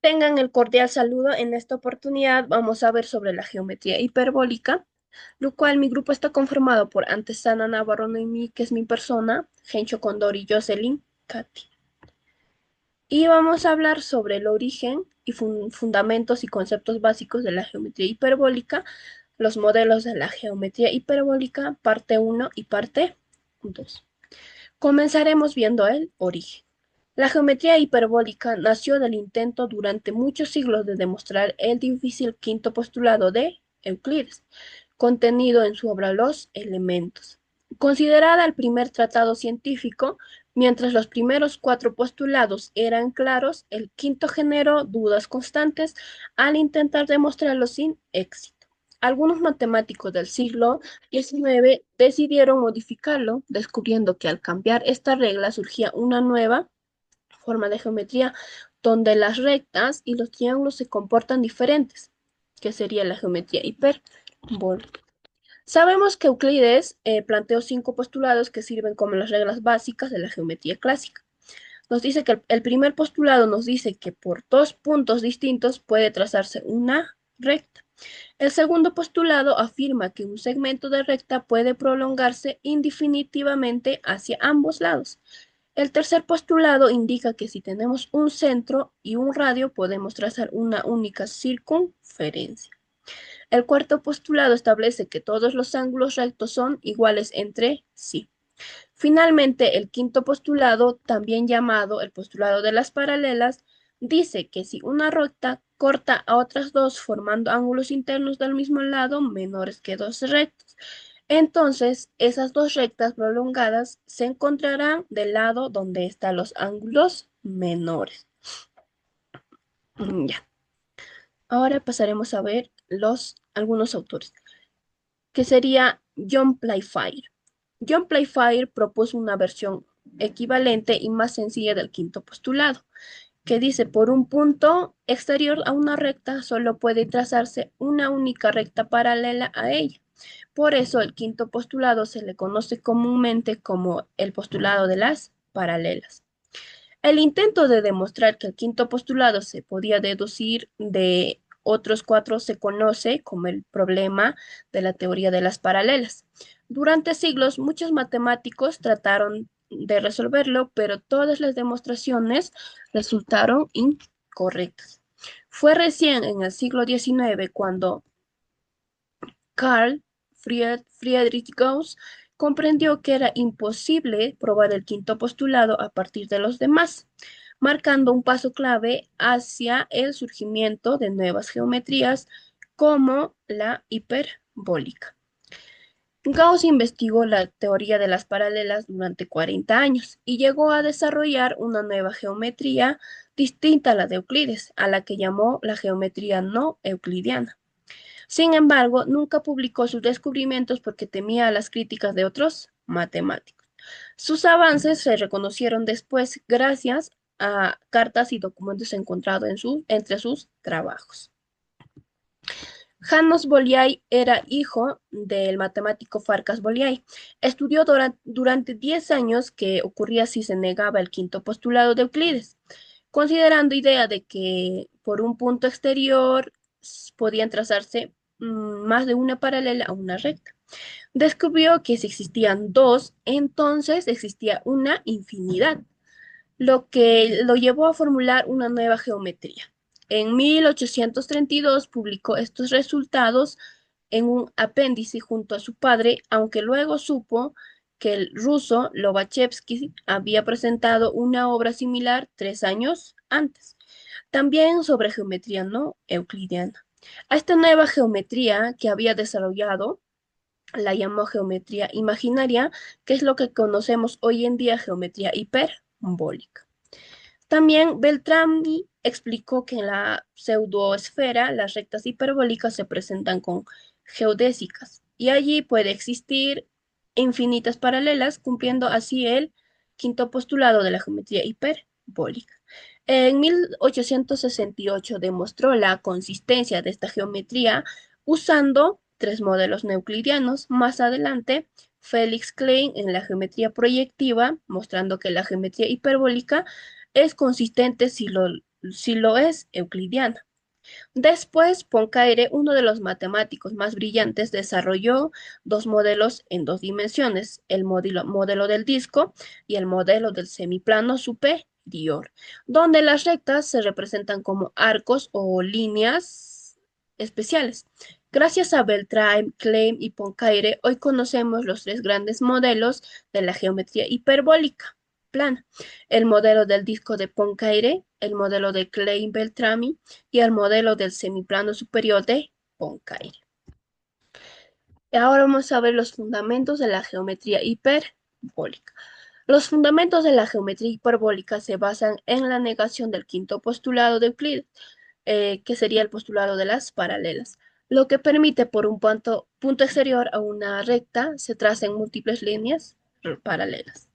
Tengan el cordial saludo. En esta oportunidad vamos a ver sobre la geometría hiperbólica, lo cual mi grupo está conformado por Antesana Navarro Noemí, que es mi persona, Gencho Condori, Jocelyn, Katy. Y vamos a hablar sobre el origen y fundamentos y conceptos básicos de la geometría hiperbólica, los modelos de la geometría hiperbólica, parte uno y parte 2. Comenzaremos viendo el origen. La geometría hiperbólica nació del intento durante muchos siglos de demostrar el difícil quinto postulado de Euclides, contenido en su obra Los Elementos. Considerada el primer tratado científico, mientras los primeros cuatro postulados eran claros, el quinto generó dudas constantes al intentar demostrarlo sin éxito. Algunos matemáticos del siglo XIX decidieron modificarlo, descubriendo que al cambiar esta regla surgía una nueva forma de geometría donde las rectas y los triángulos se comportan diferentes, que sería la geometría hiperbólica. Sabemos que Euclides planteó cinco postulados que sirven como las reglas básicas de la geometría clásica. Nos dice que el primer postulado nos dice que por dos puntos distintos puede trazarse una recta. El segundo postulado afirma que un segmento de recta puede prolongarse indefinitivamente hacia ambos lados. El tercer postulado indica que si tenemos un centro y un radio podemos trazar una única circunferencia. El cuarto postulado establece que todos los ángulos rectos son iguales entre sí. Finalmente, el quinto postulado, también llamado el postulado de las paralelas, dice que si una recta corta a otras dos formando ángulos internos del mismo lado menores que dos rectos, entonces esas dos rectas prolongadas se encontrarán del lado donde están los ángulos menores. Ya. Ahora pasaremos a ver algunos autores, que sería John Playfair. John Playfair propuso una versión equivalente y más sencilla del quinto postulado, que dice por un punto exterior a una recta solo puede trazarse una única recta paralela a ella. Por eso el quinto postulado se le conoce comúnmente como el postulado de las paralelas. El intento de demostrar que el quinto postulado se podía deducir de otros cuatro se conoce como el problema de la teoría de las paralelas. Durante siglos, muchos matemáticos trataron de resolverlo, pero todas las demostraciones resultaron incorrectas. Fue recién en el siglo XIX cuando Carl Friedrich Gauss comprendió que era imposible probar el quinto postulado a partir de los demás, marcando un paso clave hacia el surgimiento de nuevas geometrías como la hiperbólica. Gauss investigó la teoría de las paralelas durante 40 años y llegó a desarrollar una nueva geometría distinta a la de Euclides, a la que llamó la geometría no euclidiana. Sin embargo, nunca publicó sus descubrimientos porque temía las críticas de otros matemáticos. Sus avances se reconocieron después gracias a cartas y documentos encontrados entre sus trabajos. János Bolyai era hijo del matemático Farkas Bolyai. Estudió durante 10 años qué ocurría si se negaba el quinto postulado de Euclides, considerando idea de que por un punto exterior podían trazarse más de una paralela a una recta. Descubrió que si existían dos, entonces existía una infinidad, lo que lo llevó a formular una nueva geometría. En 1832 publicó estos resultados en un apéndice junto a su padre, aunque luego supo que el ruso Lobachevsky había presentado una obra similar 3 años antes, también sobre geometría no euclidiana. A esta nueva geometría que había desarrollado la llamó geometría imaginaria, que es lo que conocemos hoy en día geometría hiperbólica. También Beltrami explicó que en la pseudoesfera las rectas hiperbólicas se presentan con geodésicas y allí puede existir infinitas paralelas, cumpliendo así el quinto postulado de la geometría hiperbólica. En 1868 demostró la consistencia de esta geometría usando tres modelos no euclidianos. Más adelante, Felix Klein en la geometría proyectiva, mostrando que la geometría hiperbólica es consistente si lo es, euclidiana. Después, Poincaré, uno de los matemáticos más brillantes, desarrolló dos modelos en dos dimensiones, el modelo del disco y el modelo del semiplano superior, donde las rectas se representan como arcos o líneas especiales. Gracias a Beltrame, Klein y Poincaré, hoy conocemos los tres grandes modelos de la geometría hiperbólica plana: el modelo del disco de Poincaré, el modelo de Klein-Beltrami y el modelo del semiplano superior de Poincaré. Ahora vamos a ver los fundamentos de la geometría hiperbólica. Los fundamentos de la geometría hiperbólica se basan en la negación del quinto postulado de Euclides, que sería el postulado de las paralelas, lo que permite por un punto exterior a una recta se tracen múltiples líneas paralelas.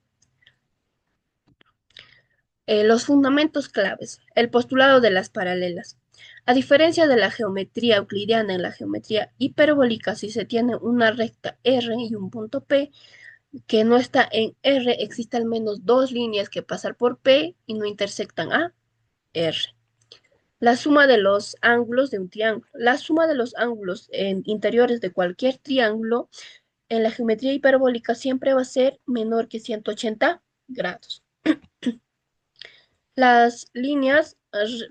Los fundamentos claves. El postulado de las paralelas. A diferencia de la geometría euclidiana, en la geometría hiperbólica, si se tiene una recta R y un punto P que no está en R, existe al menos dos líneas que pasan por P y no intersectan a R. La suma de los ángulos de un triángulo. La suma de los ángulos interiores de cualquier triángulo en la geometría hiperbólica siempre va a ser menor que 180 grados. Las líneas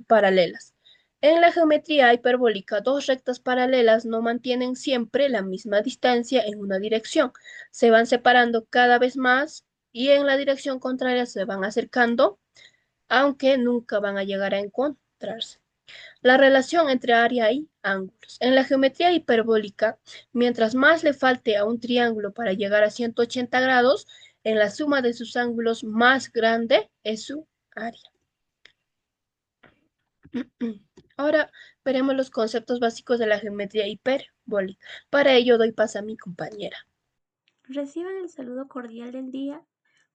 paralelas. En la geometría hiperbólica, dos rectas paralelas no mantienen siempre la misma distancia en una dirección. Se van separando cada vez más y en la dirección contraria se van acercando, aunque nunca van a llegar a encontrarse. La relación entre área y ángulos. En la geometría hiperbólica, mientras más le falte a un triángulo para llegar a 180 grados, en la suma de sus ángulos más grande es su área. Ahora veremos los conceptos básicos de la geometría hiperbólica. Para ello doy paso a mi compañera. Reciban el saludo cordial del día.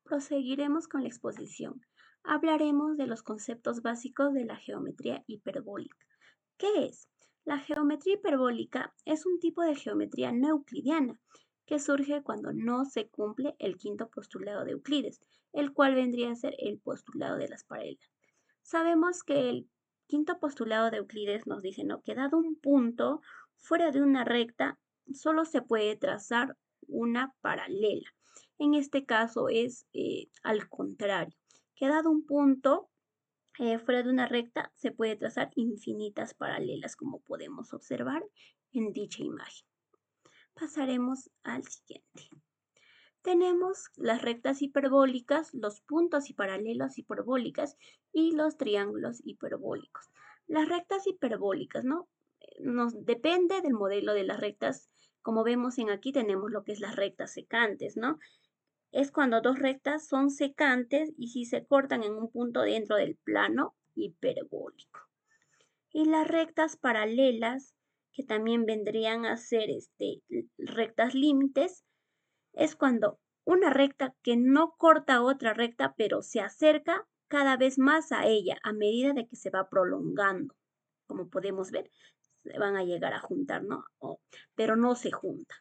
Proseguiremos con la exposición. Hablaremos de los conceptos básicos de la geometría hiperbólica. ¿Qué es? La geometría hiperbólica es un tipo de geometría no euclidiana que surge cuando no se cumple el quinto postulado de Euclides, el cual vendría a ser el postulado de las paralelas. Sabemos que el quinto postulado de Euclides nos dice, ¿no?, que dado un punto fuera de una recta, solo se puede trazar una paralela. En este caso es al contrario, que dado un punto fuera de una recta, se puede trazar infinitas paralelas, como podemos observar en dicha imagen. Pasaremos al siguiente. Tenemos las rectas hiperbólicas, los puntos y paralelos hiperbólicas y los triángulos hiperbólicos. Las rectas hiperbólicas, ¿no? Nos depende del modelo de las rectas. Como vemos en aquí tenemos lo que es las rectas secantes, ¿no? Es cuando dos rectas son secantes y si se cortan en un punto dentro del plano hiperbólico. Y las rectas paralelas, que también vendrían a ser rectas límites, es cuando una recta que no corta otra recta, pero se acerca cada vez más a ella a medida de que se va prolongando. Como podemos ver, se van a llegar a juntar, ¿no? Pero no se juntan.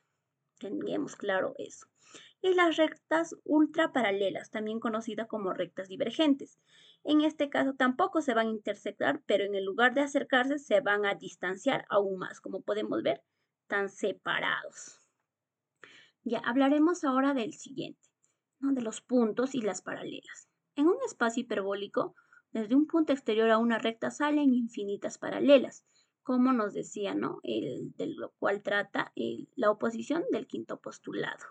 Tengamos claro eso. Y las rectas ultraparalelas, también conocidas como rectas divergentes. En este caso tampoco se van a intersectar, pero en el lugar de acercarse se van a distanciar aún más. Como podemos ver, están separados. Ya hablaremos ahora del siguiente, ¿no?, de los puntos y las paralelas. En un espacio hiperbólico, desde un punto exterior a una recta salen infinitas paralelas, como nos decía, ¿no?, de lo cual trata la oposición del quinto postulado.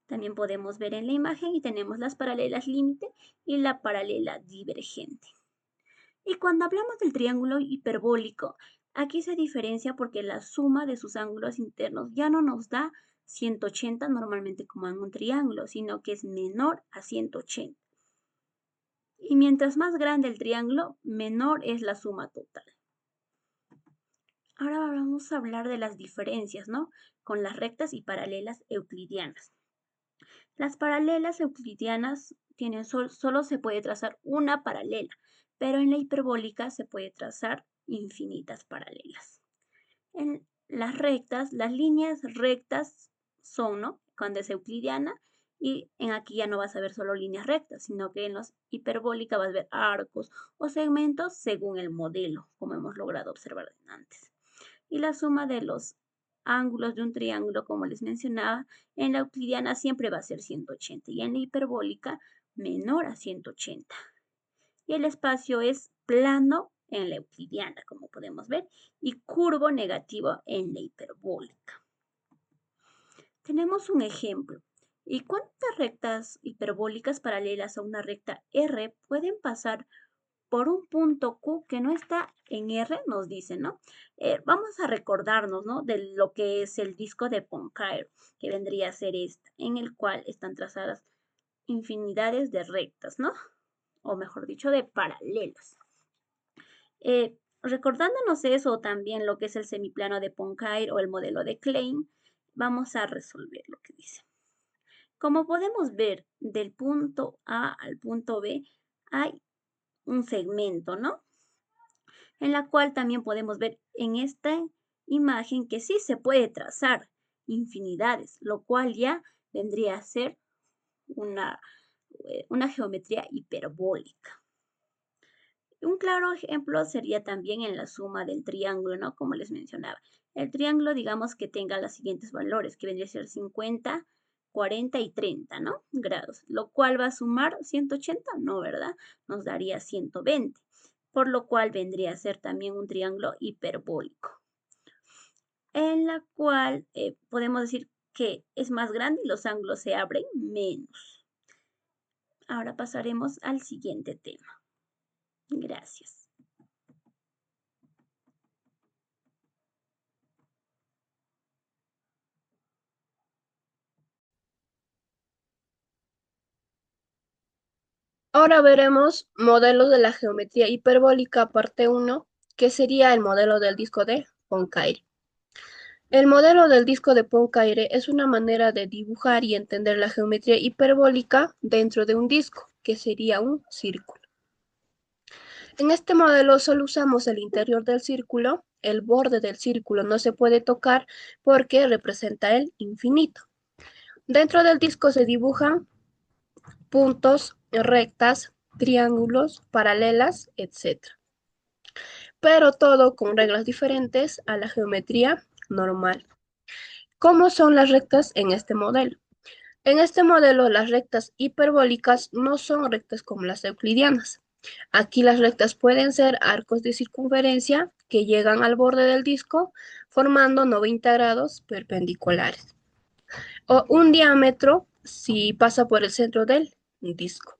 También podemos ver en la imagen y tenemos las paralelas límite y la paralela divergente. Y cuando hablamos del triángulo hiperbólico, aquí se diferencia porque la suma de sus ángulos internos ya no nos da 180 normalmente como en un triángulo, sino que es menor a 180. Y mientras más grande el triángulo, menor es la suma total. Ahora vamos a hablar de las diferencias, ¿no?, con las rectas y paralelas euclidianas. Las paralelas euclidianas solo se puede trazar una paralela, pero en la hiperbólica se puede trazar infinitas paralelas. En las rectas, las líneas rectas son, ¿no?, cuando es euclidiana, Y en aquí ya no vas a ver solo líneas rectas, sino que en los hiperbólicas vas a ver arcos o segmentos según el modelo, como hemos logrado observar antes. Y la suma de los ángulos de un triángulo, como les mencionaba, en la euclidiana siempre va a ser 180 y en la hiperbólica menor a 180. Y el espacio es plano en la euclidiana, como podemos ver, y curvo negativo en la hiperbólica. Tenemos un ejemplo. ¿Y cuántas rectas hiperbólicas paralelas a una recta R pueden pasar por un punto Q que no está en R? Nos dice, ¿no? Vamos a recordarnos, ¿no? De lo que es el disco de Poincare, que vendría a ser esta, en el cual están trazadas infinidades de rectas, ¿no? O mejor dicho, de paralelas. Recordándonos eso, también lo que es el semiplano de Poincare o el modelo de Klein, vamos a resolver lo que dice. Como podemos ver, del punto A al punto B hay un segmento, ¿no? En la cual también podemos ver en esta imagen que sí se puede trazar infinidades, lo cual ya vendría a ser una, una geometría hiperbólica. Un claro ejemplo sería también en la suma del triángulo, ¿no? Como les mencionaba. El triángulo, digamos que tenga los siguientes valores, que vendría a ser 50, 40 y 30, ¿no? Grados, lo cual va a sumar 180, no, ¿verdad? Nos daría 120, por lo cual vendría a ser también un triángulo hiperbólico, en la cual podemos decir que es más grande y los ángulos se abren menos. Ahora pasaremos al siguiente tema. Gracias. Ahora veremos modelos de la geometría hiperbólica parte 1, que sería el modelo del disco de Poincare. El modelo del disco de Poincare es una manera de dibujar y entender la geometría hiperbólica dentro de un disco, que sería un círculo. En este modelo solo usamos el interior del círculo, el borde del círculo no se puede tocar porque representa el infinito. Dentro del disco se dibujan puntos, rectas, triángulos, paralelas, etc. Pero todo con reglas diferentes a la geometría normal. ¿Cómo son las rectas en este modelo? En este modelo, las rectas hiperbólicas no son rectas como las euclidianas. Aquí las rectas pueden ser arcos de circunferencia que llegan al borde del disco formando 90 grados perpendiculares, o un diámetro si pasa por el centro del disco.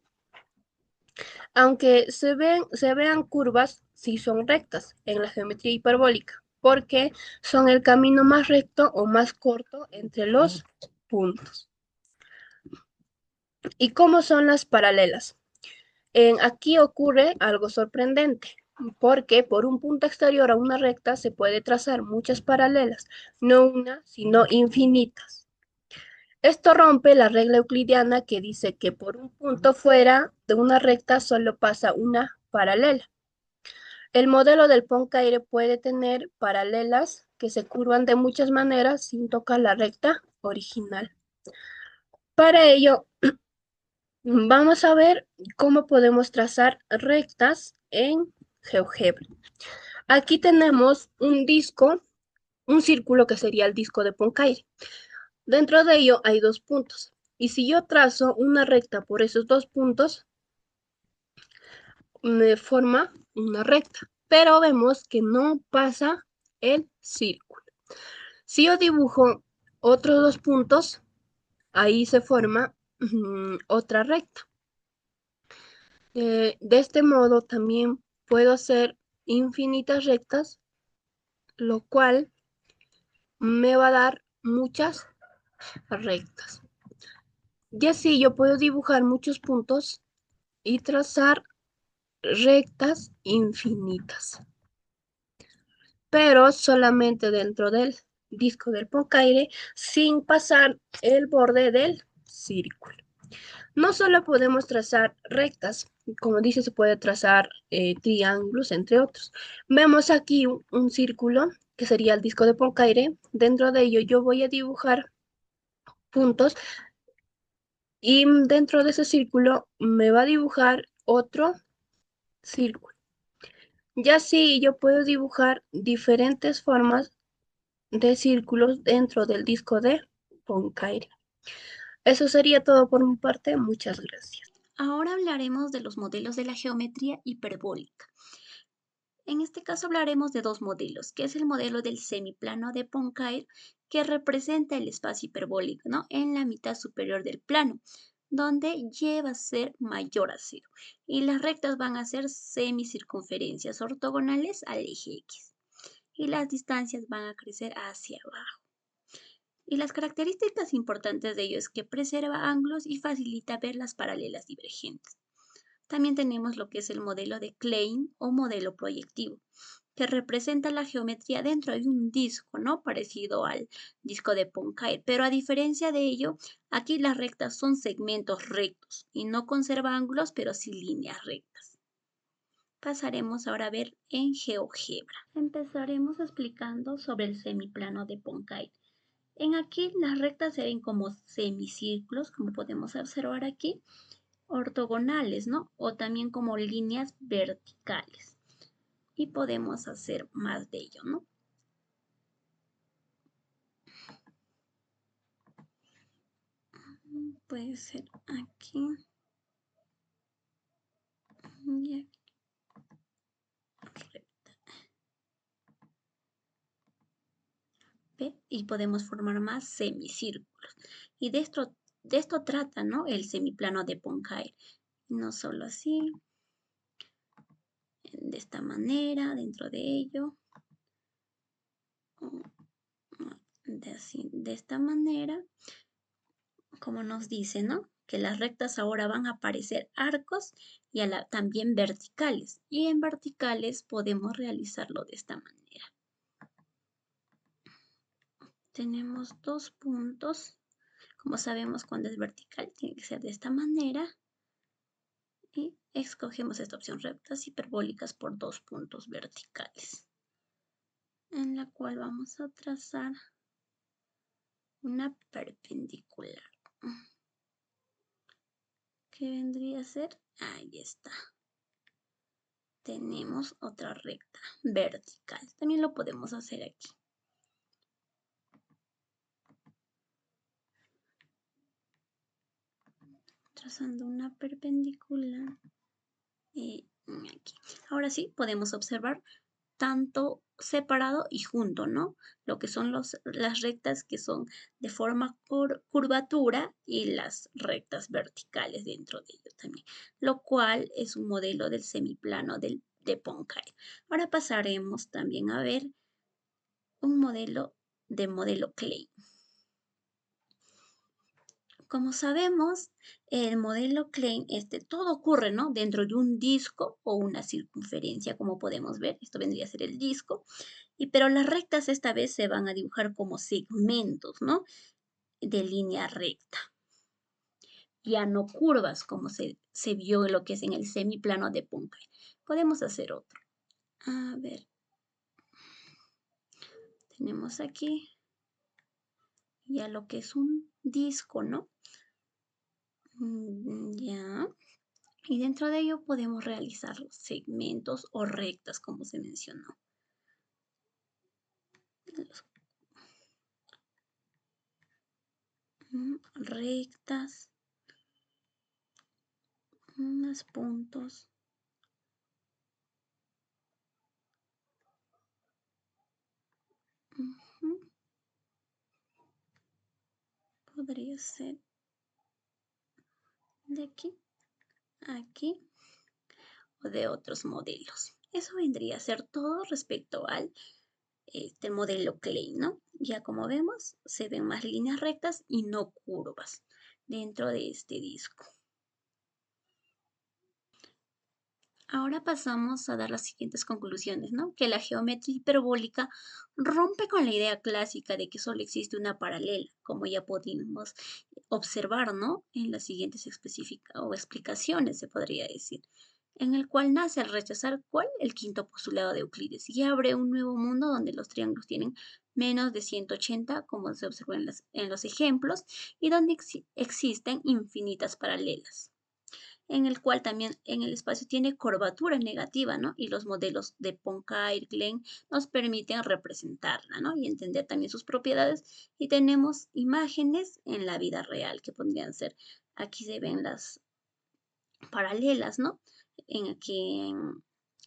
Aunque se vean curvas si son rectas en la geometría hiperbólica, porque son el camino más recto o más corto entre los puntos. ¿Y cómo son las paralelas? Aquí ocurre algo sorprendente, porque por un punto exterior a una recta se puede trazar muchas paralelas, no una, sino infinitas. Esto rompe la regla euclidiana que dice que por un punto fuera de una recta solo pasa una paralela. El modelo del Poincare puede tener paralelas que se curvan de muchas maneras sin tocar la recta original. Para ello, vamos a ver cómo podemos trazar rectas en GeoGebra. Aquí tenemos un disco, un círculo que sería el disco de Poincare. Dentro de ello hay dos puntos. Y si yo trazo una recta por esos dos puntos, me forma una recta. Pero vemos que no pasa el círculo. Si yo dibujo otros dos puntos, ahí se forma otra recta. De este modo también puedo hacer infinitas rectas, lo cual me va a dar muchas rectas. Y así yo puedo dibujar muchos puntos y trazar rectas infinitas, pero solamente dentro del disco del Poincare sin pasar el borde del círculo. No solo podemos trazar rectas, como dice, se puede trazar triángulos, entre otros. Vemos aquí un círculo que sería el disco de Poincare. Dentro de ello yo voy a dibujar puntos Y dentro de ese círculo me va a dibujar otro círculo. Ya así yo puedo dibujar diferentes formas de círculos dentro del disco de Poincaré. Eso sería todo por mi parte. Muchas gracias. Ahora hablaremos de los modelos de la geometría hiperbólica. En este caso hablaremos de dos modelos, que es el modelo del semiplano de Poincare, que representa el espacio hiperbólico, ¿no? En la mitad superior del plano, donde y va a ser mayor a cero. Y las rectas van a ser semicircunferencias ortogonales al eje X. Y las distancias van a crecer hacia abajo. Y las características importantes de ello es que preserva ángulos y facilita ver las paralelas divergentes. También tenemos lo que es el modelo de Klein o modelo proyectivo, que representa la geometría dentro de un disco, ¿no? Parecido al disco de Poincare, pero a diferencia de ello, aquí las rectas son segmentos rectos y no conserva ángulos, pero sí líneas rectas. Pasaremos ahora a ver en GeoGebra. Empezaremos explicando sobre el semiplano de Poincare. En aquí las rectas se ven como semicírculos, como podemos observar aquí, ortogonales, ¿no? O también como líneas verticales. Y podemos hacer más de ello, ¿no? Puede ser aquí y aquí. ¿Ve? Y podemos formar más semicírculos. Y de esto trata, ¿no? El semiplano de Poincare. No solo así, de esta manera, dentro de ello. De esta manera, como nos dice, ¿no? Que las rectas ahora van a aparecer arcos y también verticales. Y en verticales podemos realizarlo de esta manera. Tenemos dos puntos. Como sabemos, cuando es vertical tiene que ser de esta manera. Y escogemos esta opción, rectas hiperbólicas por dos puntos verticales, en la cual vamos a trazar una perpendicular. ¿Qué vendría a ser? Ahí está. Tenemos otra recta vertical. También lo podemos hacer aquí. Trazando una perpendicular y aquí. Ahora sí, podemos observar tanto separado y junto, ¿no? Lo que son las rectas que son de forma curvatura y las rectas verticales dentro de ello también, lo cual es un modelo del semiplano de Poincare. Ahora pasaremos también a ver un modelo de modelo Klein. Como sabemos, el modelo Klein, todo ocurre, ¿no? Dentro de un disco o una circunferencia, como podemos ver. Esto vendría a ser el disco. Pero las rectas esta vez se van a dibujar como segmentos, ¿no? De línea recta. Ya no curvas, como se vio en lo que es en el semiplano de Poincare. Podemos hacer otro. A ver. Tenemos aquí ya lo que es un disco, ¿no? Ya. Y dentro de ello podemos realizar segmentos o rectas, como se mencionó. Rectas, unos puntos. Podría ser de aquí a aquí o de otros modelos. Eso vendría a ser todo respecto al modelo Klein, ¿no? Ya como vemos, se ven más líneas rectas y no curvas dentro de este disco. Ahora pasamos a dar las siguientes conclusiones, ¿no? Que la geometría hiperbólica rompe con la idea clásica de que solo existe una paralela, como ya pudimos observar, ¿no? En las siguientes explicaciones, se podría decir. en el cual nace al rechazar ¿cuál? El quinto postulado de Euclides y abre un nuevo mundo donde los triángulos tienen menos de 180, como se observa en los ejemplos, y donde existen infinitas paralelas, en el cual también en el espacio tiene curvatura negativa, ¿no? Y los modelos de Poincare-Glenn nos permiten representarla, ¿no? Y entender también sus propiedades. Y tenemos imágenes en la vida real que podrían ser, aquí se ven las paralelas, ¿no? Aquí en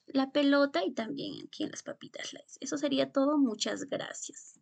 la pelota y también aquí en las papitas Lay's. Eso sería todo. Muchas gracias.